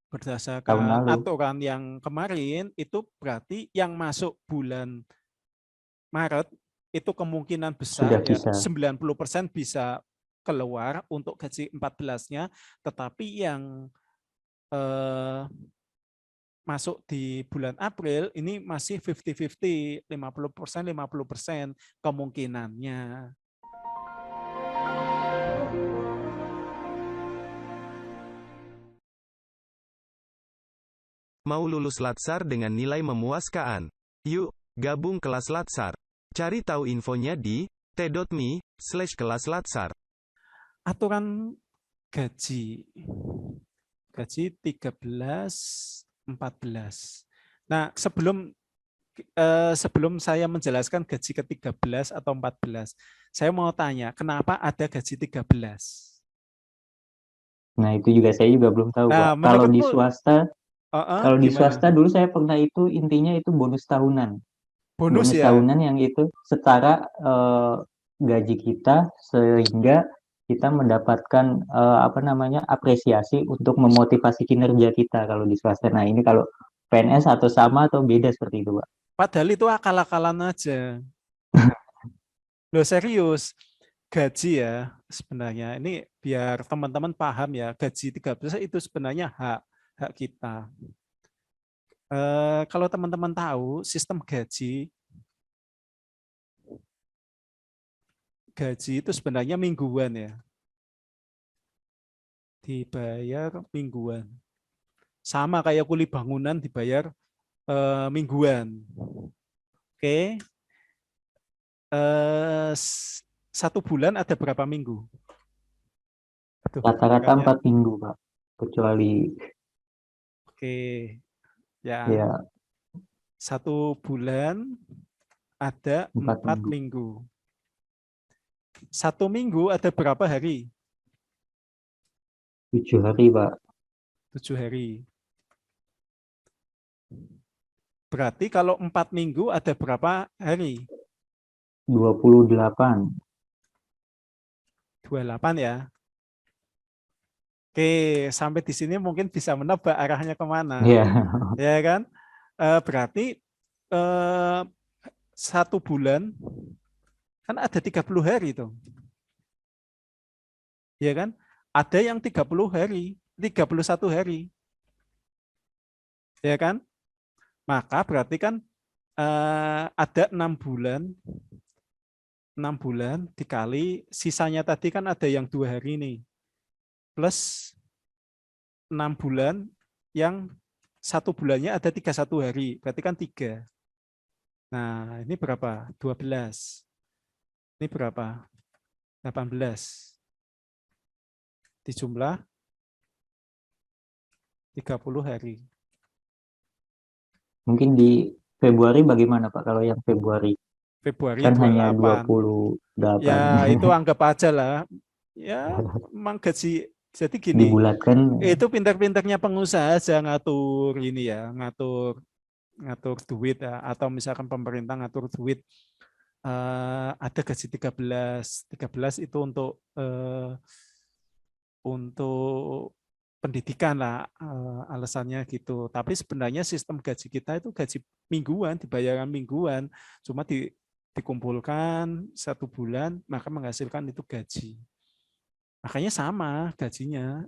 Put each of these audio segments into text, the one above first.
tahun Berdasarkan lalu. aturan yang kemarin, itu berarti yang masuk bulan Maret itu kemungkinan besar Sudah ya bisa. 90% bisa keluar untuk gaji 14-nya, tetapi yang eh, masuk di bulan April ini masih 50-50, 50%, 50% kemungkinannya. Mau lulus Latsar dengan nilai memuaskan? Yuk, gabung kelas Latsar. Cari tahu infonya di t.me/kelaslatsar. Aturan gaji. Gaji 13, 14. Nah, sebelum saya menjelaskan gaji ke-13 atau 14, saya mau tanya, kenapa ada gaji 13? Nah, itu juga saya juga belum tahu, Pak. Nah, menurutmu Kalau di gimana? swasta dulu saya pernah itu intinya itu bonus tahunan. Bonus Bonus ya? tahunan yang itu setara gaji kita sehingga kita mendapatkan apa namanya apresiasi untuk memotivasi kinerja kita kalau di swasta. Nah, ini kalau PNS atau sama atau beda seperti itu, Pak? Padahal itu akal-akalan aja. Loh serius, gaji ya sebenarnya. Ini biar teman-teman paham ya, gaji 13 itu sebenarnya hak hak kita. Kalau teman-teman tahu sistem gaji itu sebenarnya mingguan ya, dibayar mingguan. Sama kayak kuli bangunan dibayar mingguan. Oke, eh, 1 bulan ada berapa minggu? Aduh, Rata-rata makanya 4 minggu, Pak. Kecuali oke ya, ya 1 bulan ada 4 4 minggu. minggu. 1 minggu ada berapa hari? 7 hari, Pak. 7 hari. Berarti kalau 4 minggu ada berapa hari? 28. 28 ya. Oke, sampai di sini mungkin bisa menebak arahnya kemana. Ya, Ya kan? Berarti 1 bulan kan ada 30 hari itu. Ya kan? Ada yang 30 hari, 31 hari. Ya kan? Maka berarti kan ada 6 bulan, 6 bulan dikali sisanya tadi kan ada yang 2 hari nih, plus 6 bulan yang 1 bulannya ada 31 hari, berarti kan 3. Nah, ini berapa? 12. Ini berapa? 18. Dijumlah 30 hari. mungkin di Februari bagaimana, Pak? Kalau yang Februari Februari kan hanya 28. 28. Ya, itu anggap aja lah. Ya, memang gaji. Jadi gini, Dibulatkan. itu pintar-pintarnya pengusaha aja ngatur ini ya, ngatur ngatur duit ya, atau misalkan pemerintah ngatur duit. Ada gaji 13. 13 itu untuk pendidikan lah, alasannya gitu. Tapi sebenarnya sistem gaji kita itu gaji mingguan, dibayarkan mingguan, cuma dikumpulkan 1 bulan maka menghasilkan itu gaji. Makanya sama gajinya,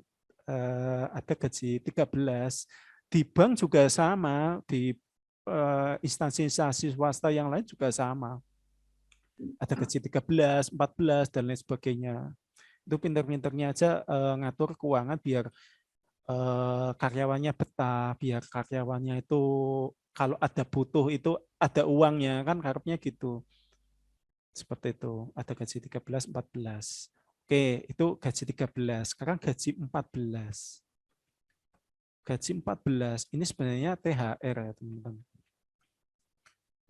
ada gaji 13. Di bank juga sama, di instansi-instansi swasta yang lain juga sama. Ada gaji 13, 14 dan lain sebagainya. Itu pinter-pinternya aja ngatur keuangan biar karyawannya betah, biar karyawannya itu kalau ada butuh itu ada uangnya, kan karepnya gitu. Seperti itu, ada gaji 13, 14. Oke, itu gaji 13. Sekarang gaji 14. Gaji 14 ini sebenarnya THR ya, teman-teman.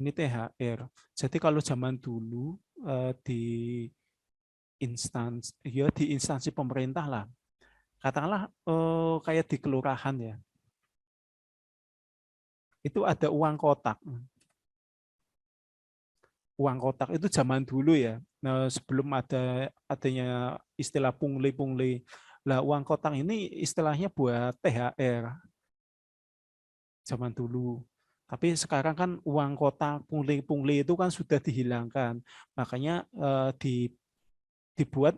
Ini THR. Jadi kalau zaman dulu di instansi pemerintah lah, katakanlah kayak di kelurahan ya, itu ada uang kotak. Uang kotak itu zaman dulu ya. Nah, sebelum adanya istilah pungli-pungli. Lah uang kotak ini istilahnya buat THR. zaman dulu. Tapi sekarang kan uang kota pungli-pungli itu kan sudah dihilangkan. Makanya dibuat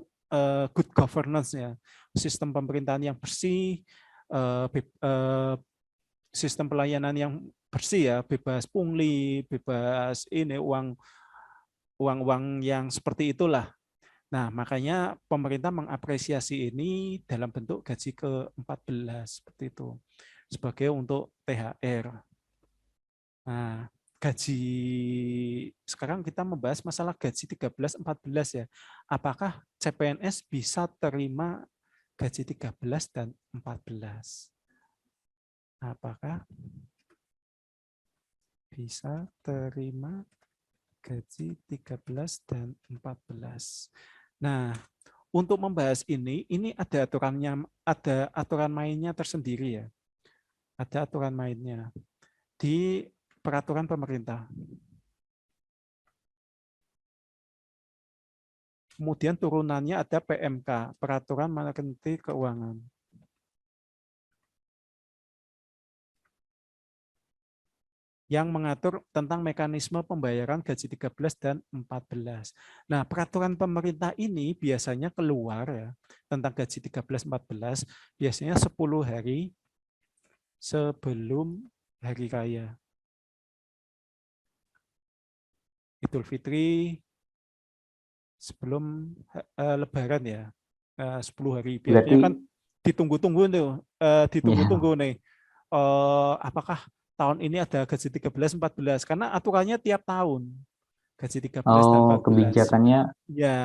good governance ya, sistem pemerintahan yang bersih, sistem pelayanan yang bersih ya, bebas pungli, bebas ini uang yang seperti itulah. Nah, makanya pemerintah mengapresiasi ini dalam bentuk gaji ke-14 seperti itu sebagai untuk THR. Nah, gaji sekarang kita membahas masalah gaji 13-14 ya. Apakah CPNS bisa terima gaji 13 dan 14? Apakah bisa terima gaji 13 dan 14? Nah, untuk membahas ini ada aturannya, ada aturan mainnya tersendiri ya. Ada aturan mainnya di peraturan pemerintah. Kemudian turunannya ada PMK, Peraturan Menteri Keuangan. Yang mengatur tentang mekanisme pembayaran gaji 13 dan 14. Nah, peraturan pemerintah ini biasanya keluar ya tentang gaji 13-14 biasanya 10 hari sebelum hari raya. Idul Fitri sebelum Lebaran ya, 10 hari. Biasanya Berarti kan ditunggu-tunggu tuh, ditunggu-tunggu nih. Apakah tahun ini ada gaji 13-14? Karena aturannya tiap tahun gaji 13 dan 14. kebijakannya Ya,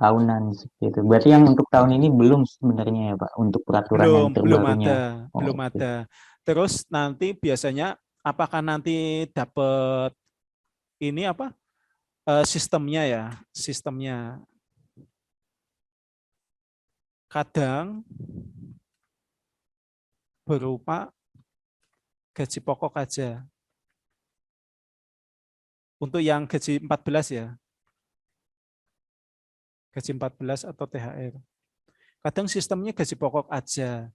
tahunan seperti itu. Berarti yang untuk tahun ini belum sebenarnya ya Pak, untuk peraturan yang belum terbarunya. ada, belum Oh, oke. ada. Terus nanti biasanya apakah nanti dapat ini apa? Sistemnya ya, sistemnya kadang berupa gaji pokok aja. Untuk yang gaji 14 ya, gaji 14 atau THR. Kadang sistemnya gaji pokok aja.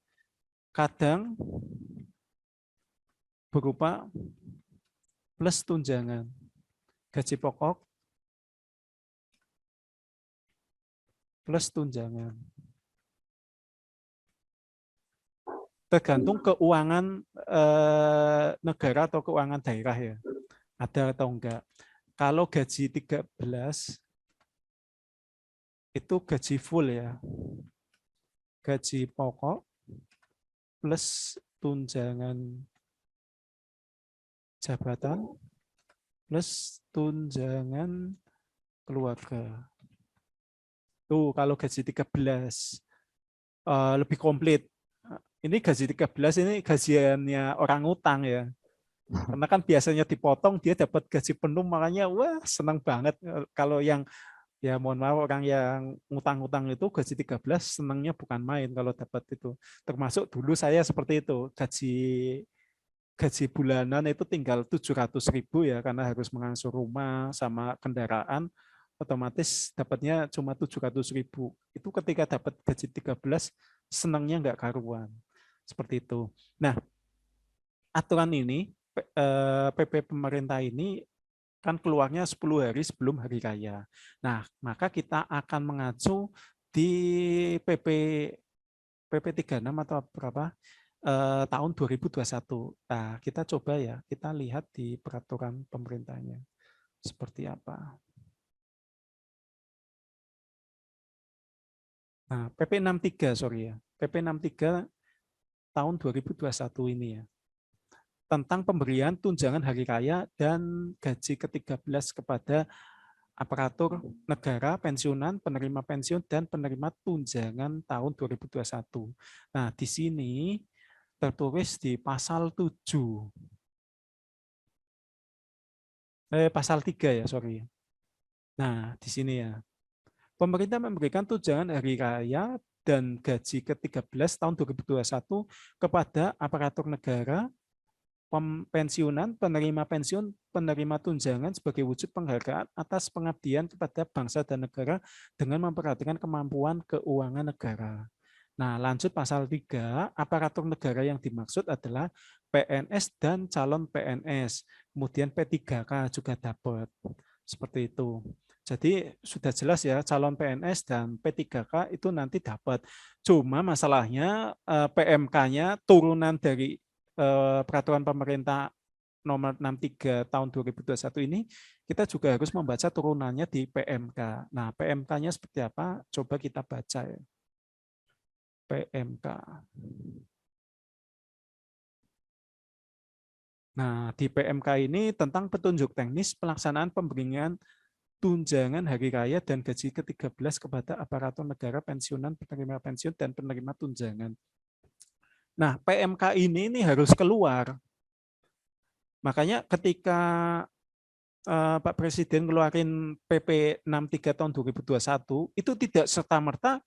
Kadang berupa plus tunjangan. Gaji pokok plus tunjangan. Tergantung keuangan negara atau keuangan daerah ya. Ada atau enggak. Kalau gaji 13 itu gaji full ya. Gaji pokok plus tunjangan jabatan plus tunjangan keluarga. Tuh kalau gaji 13 lebih komplit. Ini gaji 13 ini gajiannya orang utang ya. Karena kan biasanya dipotong dia dapat gaji penuh, makanya wah senang banget. Kalau yang ya mohon maaf orang yang ngutang-ngutang itu gaji 13 senangnya bukan main kalau dapat itu. Termasuk dulu saya seperti itu, gaji bulanan itu tinggal 700.000 ya karena harus mengangsur rumah sama kendaraan, otomatis dapatnya cuma 700.000. Itu ketika dapat gaji 13 senangnya nggak karuan. Seperti itu. Nah, aturan ini PP pemerintah ini kan keluarnya 10 hari sebelum hari raya. Nah, maka kita akan mengacu di PP 36 atau berapa tahun 2021. Nah, kita coba ya, kita lihat di peraturan pemerintahnya seperti apa. Nah, PP 63 sorry ya. PP 63 tahun 2021 ini ya. Tentang pemberian tunjangan hari raya dan gaji ke-13 kepada aparatur negara, pensiunan, penerima pensiun, dan penerima tunjangan tahun 2021. Nah, di sini tertulis di pasal 7. Pasal 3 ya, sorry. Nah, di sini ya. Pemerintah memberikan tunjangan hari raya dan gaji ke-13 tahun 2021 kepada aparatur negara, pensiunan, penerima pensiun, penerima tunjangan sebagai wujud penghargaan atas pengabdian kepada bangsa dan negara dengan memperhatikan kemampuan keuangan negara. Nah, lanjut pasal 3, aparatur negara yang dimaksud adalah PNS dan calon PNS. Kemudian P3K juga dapat. Seperti itu. Jadi sudah jelas ya, calon PNS dan P3K itu nanti dapat. Cuma masalahnya PMK-nya turunan dari peraturan pemerintah nomor 63 tahun 2021 ini, kita juga harus membaca turunannya di PMK. Nah, PMK-nya seperti apa? Coba kita baca ya. PMK. Nah, di PMK ini tentang petunjuk teknis pelaksanaan pemberian tunjangan hari raya dan gaji ke-13 kepada aparatur negara, pensiunan, penerima pensiun, dan penerima tunjangan. Nah, PMK ini harus keluar. Makanya ketika Pak Presiden ngeluarin PP 63 tahun 2021, itu tidak serta-merta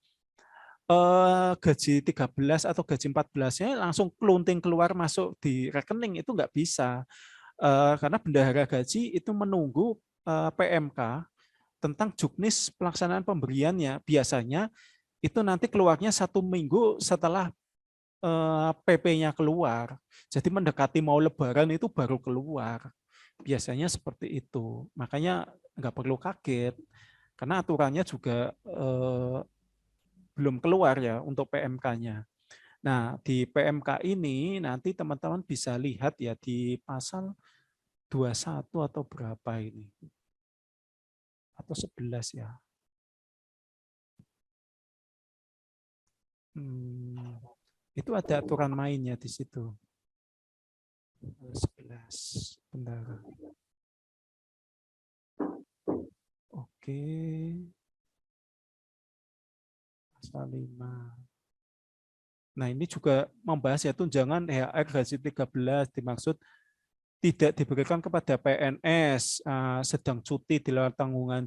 gaji 13 atau gaji 14-nya langsung kelunting keluar masuk di rekening, itu nggak bisa. Karena bendahara gaji itu menunggu PMK tentang juknis pelaksanaan pemberiannya. Biasanya itu nanti keluarnya 1 minggu setelah PP-nya keluar. Jadi mendekati mau Lebaran itu baru keluar. Biasanya seperti itu. Makanya nggak perlu kaget. Karena aturannya juga belum keluar ya untuk PMK-nya. Nah, di PMK ini nanti teman-teman bisa lihat ya di pasal 21 atau berapa ini. Atau 11 ya. Itu ada aturan mainnya di situ. 11. Bentar. Oke. Pasal 5. Nah, ini juga membahas ya tunjangan THR gaji 13 dimaksud tidak diberikan kepada PNS sedang cuti di luar tanggungan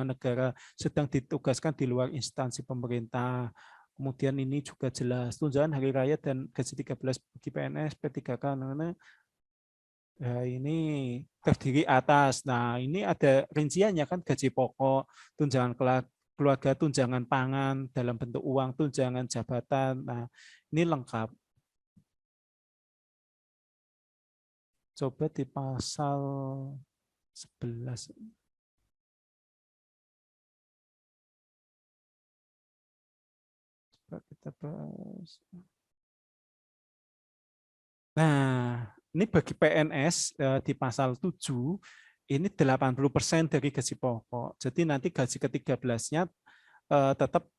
negara, sedang ditugaskan di luar instansi pemerintah. Kemudian ini juga jelas tunjangan hari raya dan gaji 13 bagi PNS, P3K, ini terdiri atas. Nah, ini ada rinciannya kan, gaji pokok, tunjangan keluarga, tunjangan pangan dalam bentuk uang, tunjangan jabatan. Nah, ini lengkap. Coba di pasal 11. Coba kita bahas. Nah, ini bagi PNS di pasal 7, ini 80% dari gaji pokok. Jadi nanti gaji ke-13-nya tetap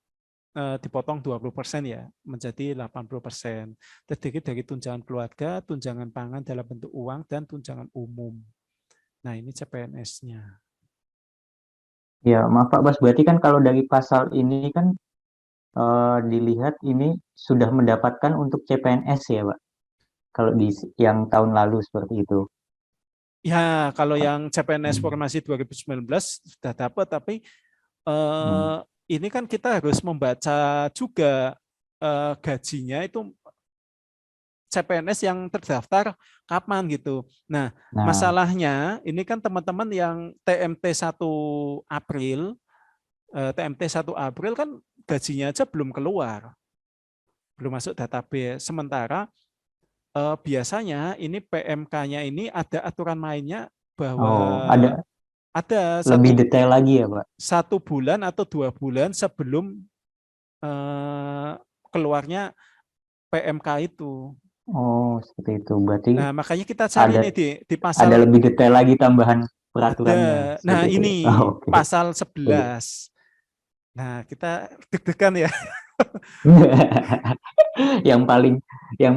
dipotong 20% ya, menjadi 80%. Terdiri dari tunjangan keluarga, tunjangan pangan dalam bentuk uang, dan tunjangan umum. Nah, ini CPNS-nya. Ya, maaf Pak Bas, berarti kan kalau dari pasal ini kan dilihat ini sudah mendapatkan untuk CPNS ya Pak? Kalau di yang tahun lalu seperti itu. Ya, kalau yang CPNS formasi 2019 sudah dapat, tapi ini kan kita harus membaca juga gajinya itu CPNS yang terdaftar kapan gitu. Nah, masalahnya ini kan teman-teman yang TMT 1 April, TMT 1 April kan gajinya aja belum keluar. Belum masuk database. Sementara biasanya ini PMK-nya ini ada aturan mainnya bahwa ada lebih detail lagi ya Pak? 1 bulan atau 2 bulan sebelum keluarnya PMK itu. Oh, seperti itu. Berarti Nah, makanya kita cari nih di pasal. Ada lebih detail lagi tambahan peraturannya. Ada. Nah, ini okay. pasal 11. Nah, kita deg-degan ya. yang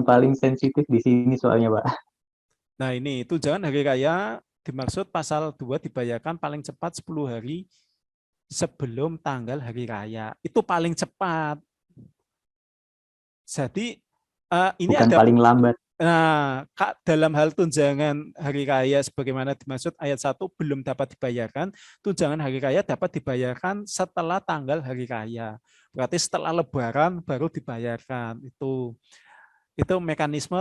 paling sensitif di sini soalnya, Pak. Nah, ini tunjangan hari raya dimaksud pasal 2 dibayarkan paling cepat 10 hari sebelum tanggal hari raya. Itu paling cepat. Jadi ini bukan ada paling lambat. Nah, dalam hal tunjangan hari raya sebagaimana dimaksud ayat 1 belum dapat dibayarkan, tunjangan hari raya dapat dibayarkan setelah tanggal hari raya. Berarti setelah Lebaran baru dibayarkan. Itu mekanisme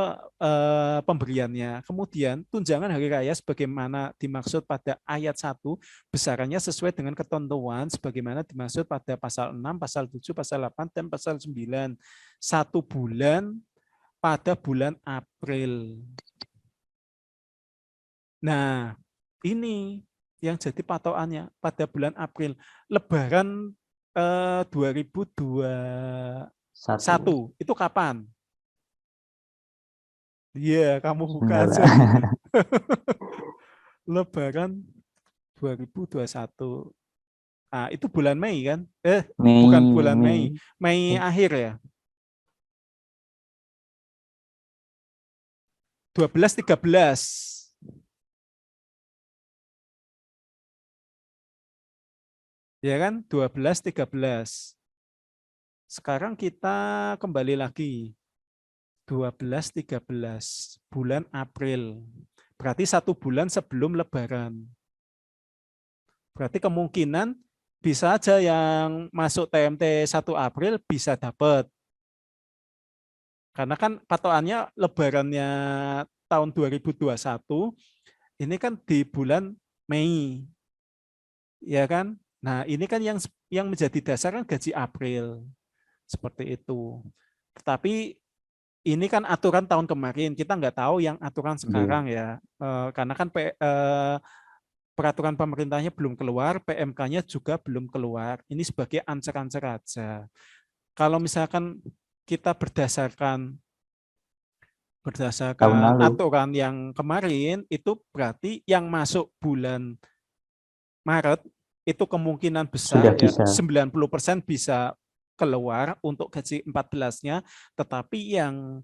pemberiannya. Kemudian tunjangan hari raya sebagaimana dimaksud pada ayat 1 besarannya sesuai dengan ketentuan sebagaimana dimaksud pada pasal 6, pasal 7, pasal 8 dan pasal 9. 1 bulan pada bulan April. Nah, ini yang jadi patokannya pada bulan April. Lebaran 2021 itu kapan? Iya, kamu buka aja. Lebaran 2021. Nah, itu bulan Mei kan? Bukan bulan Mei. Mei akhir ya. 12-13. Ya kan? 12-13. Sekarang kita kembali lagi. 12-13 bulan April. Berarti 1 bulan sebelum Lebaran. Berarti kemungkinan bisa aja yang masuk TMT 1 April bisa dapat. Karena kan patokannya Lebarannya tahun 2021 ini kan di bulan Mei. Ya kan? Nah, ini kan yang menjadi dasar kan gaji April. Seperti itu. Tetapi ini kan aturan tahun kemarin, kita nggak tahu yang aturan sekarang ya, karena kan peraturan pemerintahnya belum keluar, PMK-nya juga belum keluar. Ini sebagai ancer-ancer aja. Kalau misalkan kita berdasarkan aturan yang kemarin, itu berarti yang masuk bulan Maret itu kemungkinan besar ya 90% bisa keluar untuk gaji 14-nya, tetapi yang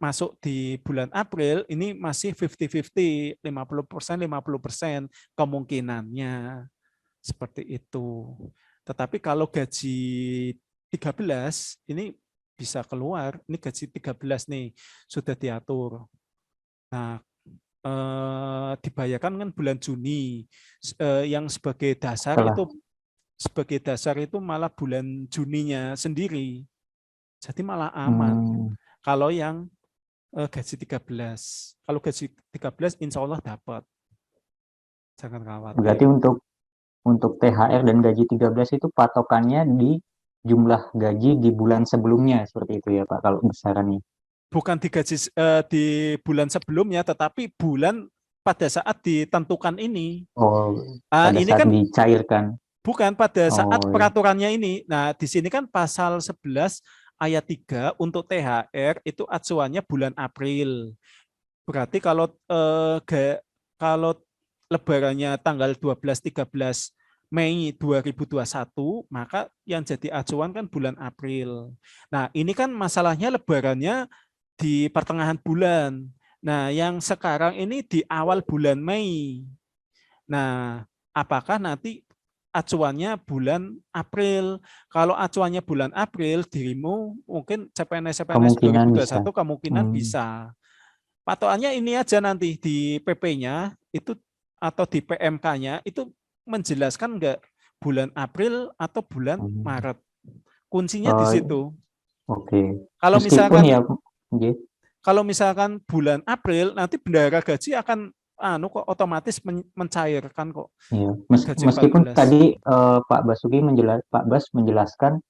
masuk di bulan April ini masih 50-50, 50% kemungkinannya seperti itu. Tetapi kalau gaji 13 ini bisa keluar, ini gaji 13 nih sudah diatur. Nah, dibayarkan kan bulan Juni, yang sebagai dasar itu malah bulan Juninya sendiri. Jadi malah aman. Kalau yang gaji 13. Kalau gaji 13 insya Allah dapat. Jangan khawatir. Berarti untuk THR dan gaji 13 itu patokannya di jumlah gaji di bulan sebelumnya seperti itu ya Pak kalau besarannya. Bukan di gaji di bulan sebelumnya, tetapi bulan pada saat ditentukan ini. Oh, pada ini saat kan dicairkan. Bukan pada saat peraturannya ini. Nah, di sini kan pasal 11 ayat 3 untuk THR itu acuannya bulan April. Berarti kalau lebarannya tanggal 12-13 Mei 2021, maka yang jadi acuan kan bulan April. Nah, ini kan masalahnya lebarannya di pertengahan bulan. Nah, yang sekarang ini di awal bulan Mei. Nah, apakah nanti acuannya bulan April? Kalau acuannya bulan April, dirimu mungkin CPNS 2021 kemungkinan bisa. Patokannya ini aja nanti di PP-nya itu atau di PMK-nya itu menjelaskan enggak bulan April atau bulan Maret. Kuncinya di situ. Oke. Kalau misalkan kalau misalkan bulan April nanti bendahara gaji akan kok otomatis mencairkan kok. Iya. Meskipun tadi Pak Bas menjelaskan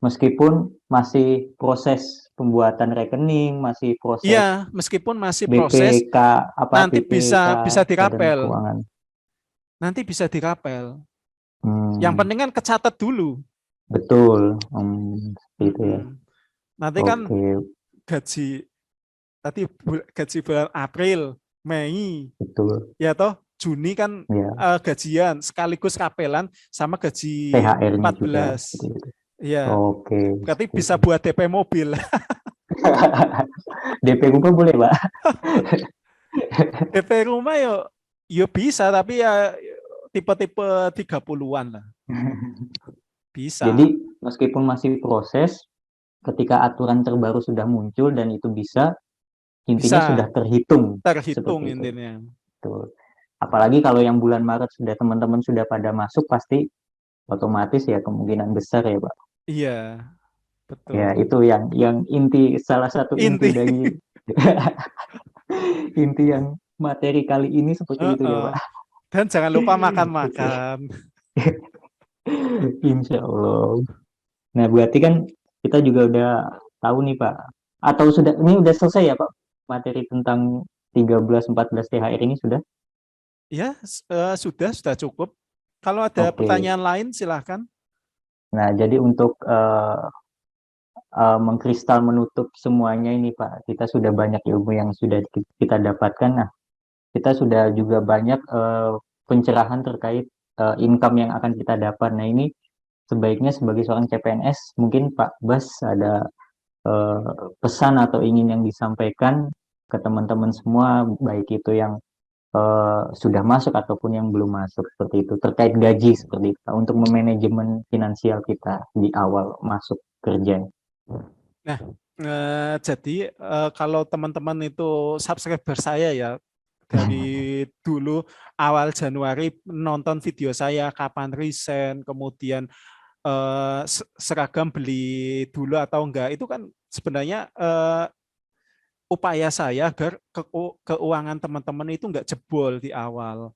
meskipun masih proses pembuatan rekening, masih proses. Iya, meskipun masih proses, BPK, nanti bisa dirapel. Nanti bisa dirapel. Yang penting kan kecatat dulu. Betul. Gitu ya. Nanti kan gaji bulan April, Mei, betul. Ya toh, Juni kan gajian sekaligus rapelan sama gaji THR-nya 14. Iya. Oke. Berarti bisa buat DP mobil. DP rumah boleh, Pak? DP rumah yo bisa, tapi ya tipe-tipe 30-an lah. Bisa. Jadi meskipun masih proses, ketika aturan terbaru sudah muncul dan itu bisa, intinya sudah terhitung. Terhitung intinya. Tuh. Apalagi kalau yang bulan Maret sudah teman-teman sudah pada masuk, pasti otomatis ya kemungkinan besar ya Pak. Iya, Ya, betul. itu yang inti, salah satu inti Inti. dari inti yang materi kali ini seperti itu ya, Heeh. Pak. Dan jangan lupa makan-makan. Insya Allah. Nah, berarti kan kita juga udah tahu nih, Pak. Atau sudah, ini udah selesai ya, Pak? Materi tentang 13-14 THR ini sudah? Ya, sudah cukup. Kalau ada Oke. pertanyaan lain silahkan. Nah, jadi untuk mengkristal menutup semuanya ini, Pak, kita sudah banyak ilmu yang sudah kita dapatkan. Nah, kita sudah juga banyak pencerahan terkait income yang akan kita dapat. Nah, ini sebaiknya sebagai seorang CPNS, mungkin Pak Bas ada eh, pesan atau ingin yang disampaikan ke teman-teman semua, baik itu yang sudah masuk ataupun yang belum masuk seperti itu, terkait gaji seperti itu, Pak, untuk memanajemen finansial kita di awal masuk kerja. Nah, jadi kalau teman-teman itu subscriber saya ya, dari dulu awal Januari nonton video saya kapan resign, kemudian seragam beli dulu atau enggak, itu kan sebenarnya upaya saya agar keuangan teman-teman itu enggak jebol di awal.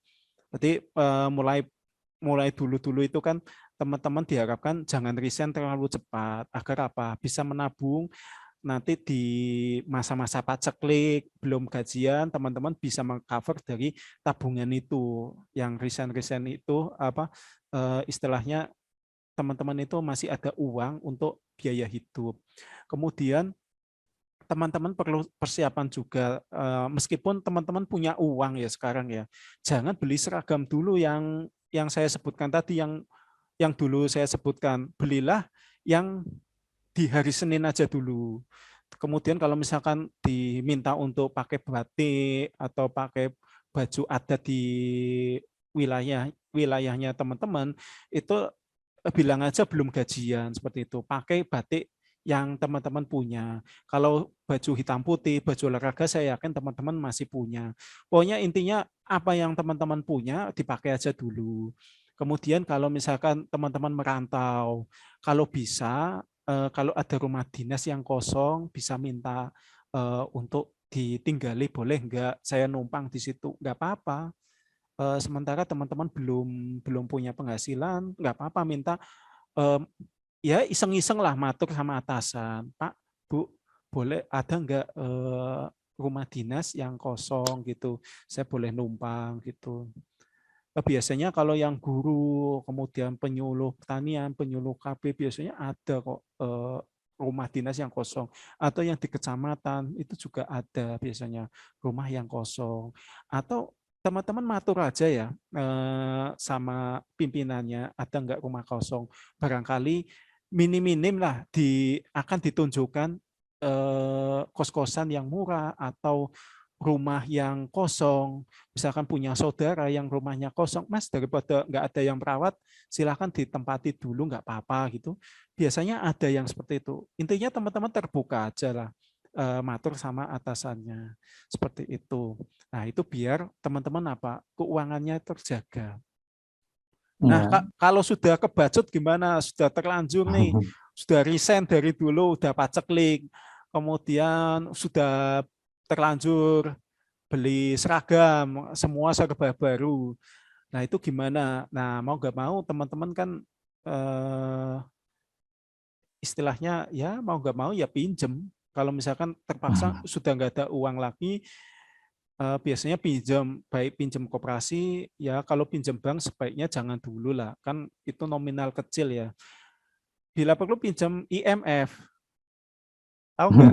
Jadi mulai mulai dulu-dulu itu kan teman-teman diharapkan jangan resign terlalu cepat agar apa? Bisa menabung nanti di masa-masa paceklik belum gajian teman-teman bisa mengcover dari tabungan itu yang resign itu apa istilahnya teman-teman itu masih ada uang untuk biaya hidup. Kemudian teman-teman perlu persiapan juga meskipun teman-teman punya uang ya sekarang ya. Jangan beli seragam dulu yang saya sebutkan tadi yang dulu saya sebutkan. Belilah yang di hari Senin aja dulu. Kemudian kalau misalkan diminta untuk pakai batik atau pakai baju adat di wilayahnya teman-teman, itu bilang aja belum gajian seperti itu. Pakai batik yang teman-teman punya. Kalau baju hitam putih, baju olahraga saya yakin teman-teman masih punya. Pokoknya intinya apa yang teman-teman punya dipakai aja dulu. Kemudian kalau misalkan teman-teman merantau, kalau bisa kalau ada rumah dinas yang kosong bisa minta untuk ditinggali, boleh enggak saya numpang di situ, enggak apa-apa. Sementara teman-teman belum belum punya penghasilan, enggak apa-apa minta eh, ya iseng-iseng lah matur sama atasan, Pak, Bu, boleh ada enggak rumah dinas yang kosong gitu, saya boleh numpang gitu. Biasanya kalau yang guru, kemudian penyuluh pertanian, penyuluh KB, biasanya ada kok rumah dinas yang kosong. Atau yang di kecamatan, itu juga ada biasanya rumah yang kosong. Atau teman-teman matur aja ya sama pimpinannya, ada nggak rumah kosong. Barangkali minim-minim lah akan ditunjukkan kos-kosan yang murah atau rumah yang kosong, misalkan punya saudara yang rumahnya kosong, Mas daripada nggak ada yang merawat, silahkan ditempati dulu nggak apa-apa gitu. Biasanya ada yang seperti itu. Intinya teman-teman terbuka aja lah, matur sama atasannya seperti itu. Nah itu biar teman-teman apa keuangannya terjaga. Nah Ya. kalau sudah kebacut gimana? Sudah terlanjur nih, sudah resign dari dulu, udah paceklik, kemudian sudah terlanjur beli seragam, semua serba baru. Nah itu gimana? Nah mau nggak mau teman-teman kan eh, istilahnya ya mau nggak mau ya pinjem. Kalau misalkan terpaksa sudah nggak ada uang lagi, biasanya pinjam, baik pinjam koperasi, ya kalau pinjam bank sebaiknya jangan dulu lah, kan itu nominal kecil ya. Bila perlu pinjam IMF, tahu nggak?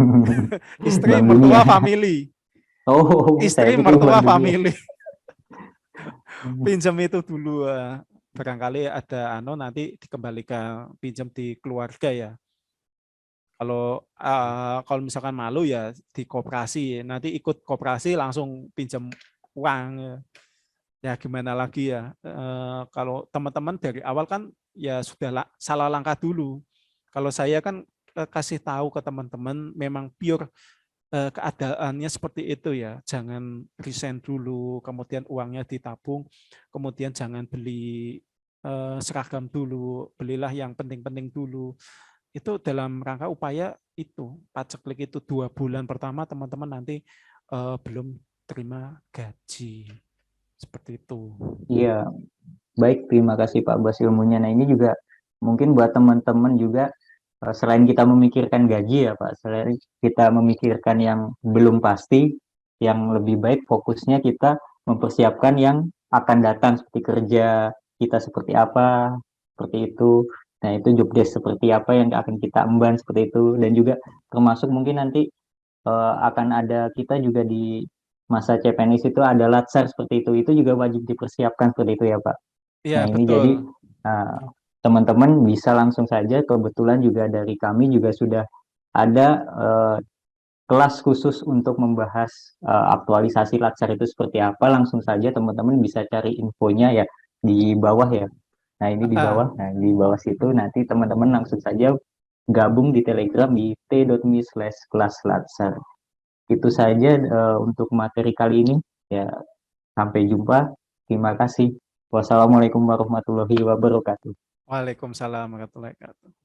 Istri, Bank Dunia. mertua, family. Oh, saya Istri, pikir Bank mertua, Dunia. family. Pinjam itu dulu barangkali ada nanti dikembalikan pinjam di keluarga ya. Kalau misalkan malu ya di koperasi, nanti ikut koperasi langsung pinjam uang ya gimana lagi ya. Kalau teman-teman dari awal kan ya sudah salah langkah dulu. Kalau saya kan kasih tahu ke teman-teman memang pure keadaannya seperti itu ya. Jangan resign dulu, kemudian uangnya ditabung, kemudian jangan beli seragam dulu, belilah yang penting-penting dulu. itu dalam rangka upaya itu paceklik itu 2 bulan pertama teman-teman nanti belum terima gaji seperti itu. Iya, baik, terima kasih Pak Bas ilmunya. Nah, ini juga mungkin buat teman-teman juga, selain kita memikirkan gaji ya Pak, selain kita memikirkan yang belum pasti, yang lebih baik fokusnya kita mempersiapkan yang akan datang seperti kerja kita seperti apa, seperti itu. Nah, itu job desk seperti apa yang akan kita emban seperti itu, dan juga termasuk mungkin nanti akan ada kita juga di masa CPNS itu ada latsar seperti itu juga wajib dipersiapkan seperti itu ya Pak. Iya, Nah, ini betul. jadi uh, teman-teman bisa langsung saja, kebetulan juga dari kami juga sudah ada kelas khusus untuk membahas aktualisasi latsar itu seperti apa. Langsung saja teman-teman bisa cari infonya ya di bawah ya. Nah, ini di Ah, bawah. Nah, di bawah situ nanti teman-teman langsung saja gabung di Telegram di t.me/kelas latsar. Itu saja untuk materi kali ini. Ya, sampai jumpa. Terima kasih. Wassalamualaikum warahmatullahi wabarakatuh. Waalaikumsalam warahmatullahi wabarakatuh.